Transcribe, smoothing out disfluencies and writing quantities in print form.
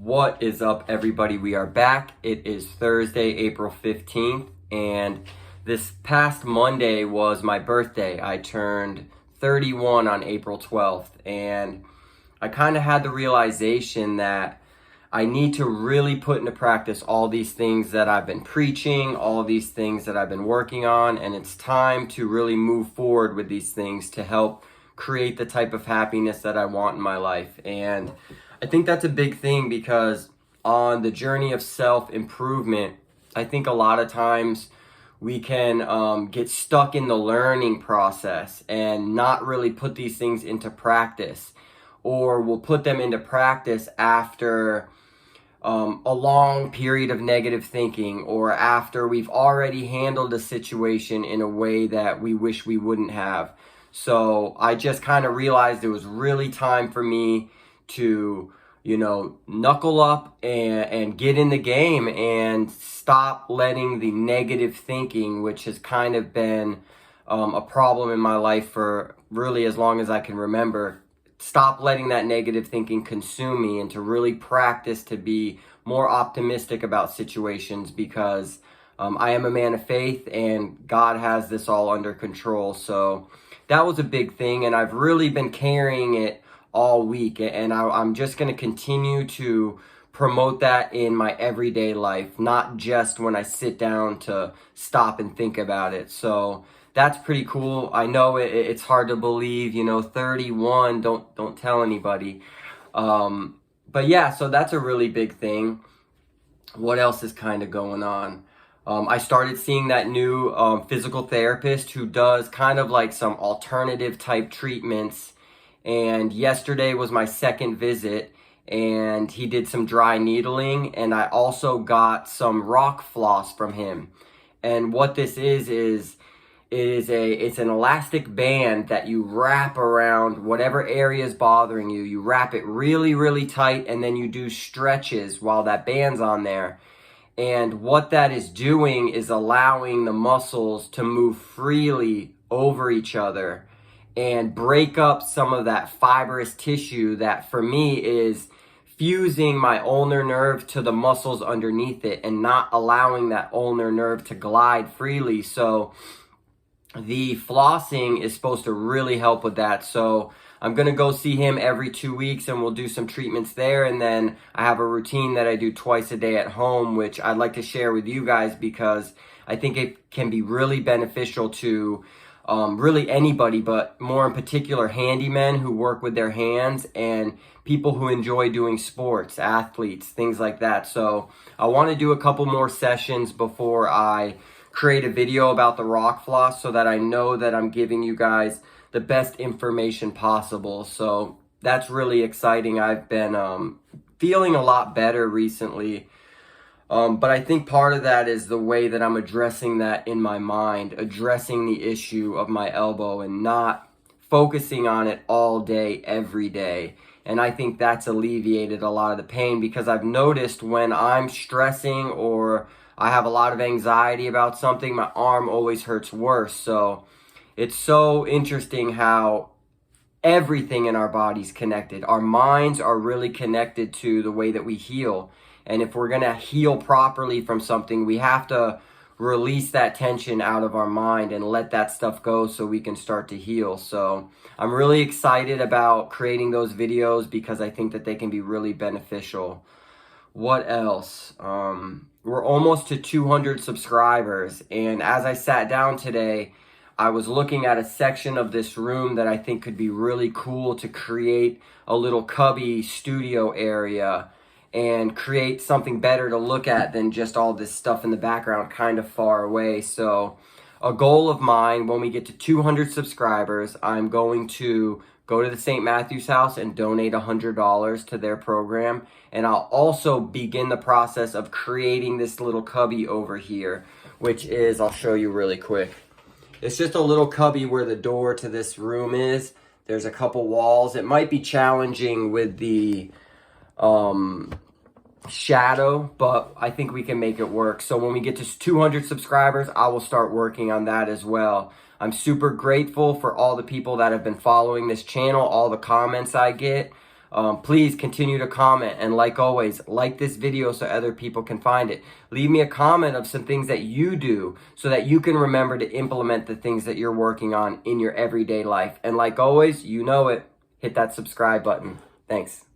What is up, everybody? We are back. It is Thursday, April 15th, and this past Monday was my birthday. I turned 31 on April 12th, and I kind of had the realization that I need to really put into practice all these things that I've been preaching, all of these things that I've been working on, and it's time to really move forward with these things to help create the type of happiness that I want in my life. And I think that's a big thing because on the journey of self-improvement, I think a lot of times we can get stuck in the learning process and not really put these things into practice, or we'll put them into practice after a long period of negative thinking, or after we've already handled a situation in a way that we wish we wouldn't have. So I just kind of realized it was really time for me to, knuckle up and get in the game and stop letting the negative thinking, which has kind of been a problem in my life for really as long as I can remember, stop letting that negative thinking consume me, and to really practice to be more optimistic about situations, because I am a man of faith and God has this all under control. So that was a big thing, and I've really been carrying it all week, and I'm just going to continue to promote that in my everyday life, not just when I sit down to stop and think about it. So that's pretty cool. I know it's hard to believe, 31, don't tell anybody. But yeah, so that's a really big thing. What else is kind of going on? I started seeing that new physical therapist who does kind of like some alternative type treatments. And yesterday was my second visit, and he did some dry needling, and I also got some rock floss from him. And what this is it's an elastic band that you wrap around whatever area is bothering you. You wrap it really, really tight, and then you do stretches while that band's on there. And what that is doing is allowing the muscles to move freely over each other and break up some of that fibrous tissue that for me is fusing my ulnar nerve to the muscles underneath it and not allowing that ulnar nerve to glide freely. So the flossing is supposed to really help with that. So I'm going to go see him every 2 weeks, and we'll do some treatments there. And then I have a routine that I do twice a day at home, which I'd like to share with you guys because I think it can be really beneficial to really anybody, but more in particular handymen who work with their hands and people who enjoy doing sports, athletes, things like that. So I want to do a couple more sessions before I create a video about the rock floss, so that I know that I'm giving you guys the best information possible. So that's really exciting. I've been feeling a lot better recently. But I think part of that is the way that I'm addressing that in my mind, addressing the issue of my elbow and not focusing on it all day, every day. And I think that's alleviated a lot of the pain, because I've noticed when I'm stressing or I have a lot of anxiety about something, my arm always hurts worse. So it's so interesting how everything in our body's connected. Our minds are really connected to the way that we heal. And if we're going to heal properly from something, we have to release that tension out of our mind and let that stuff go so we can start to heal. So I'm really excited about creating those videos because I think that they can be really beneficial. What else? We're almost to 200 subscribers. And as I sat down today, I was looking at a section of this room that I think could be really cool to create a little cubby studio area and create something better to look at than just all this stuff in the background kind of far away. So a goal of mine, when we get to 200 subscribers, I'm going to go to the St. Matthew's House and donate $100 to their program. And I'll also begin the process of creating this little cubby over here, which is, I'll show you really quick. It's just a little cubby where the door to this room is. There's a couple walls. It might be challenging with the shadow, but I think we can make it work. So when we get to 200 subscribers, I will start working on that as well. I'm super grateful for all the people that have been following this channel, all the comments I get. Please continue to comment, and like always, like this video so other people can find it. Leave me a comment of some things that you do so that you can remember to implement the things that you're working on in your everyday life. And like always, you know it, hit that subscribe button. Thanks.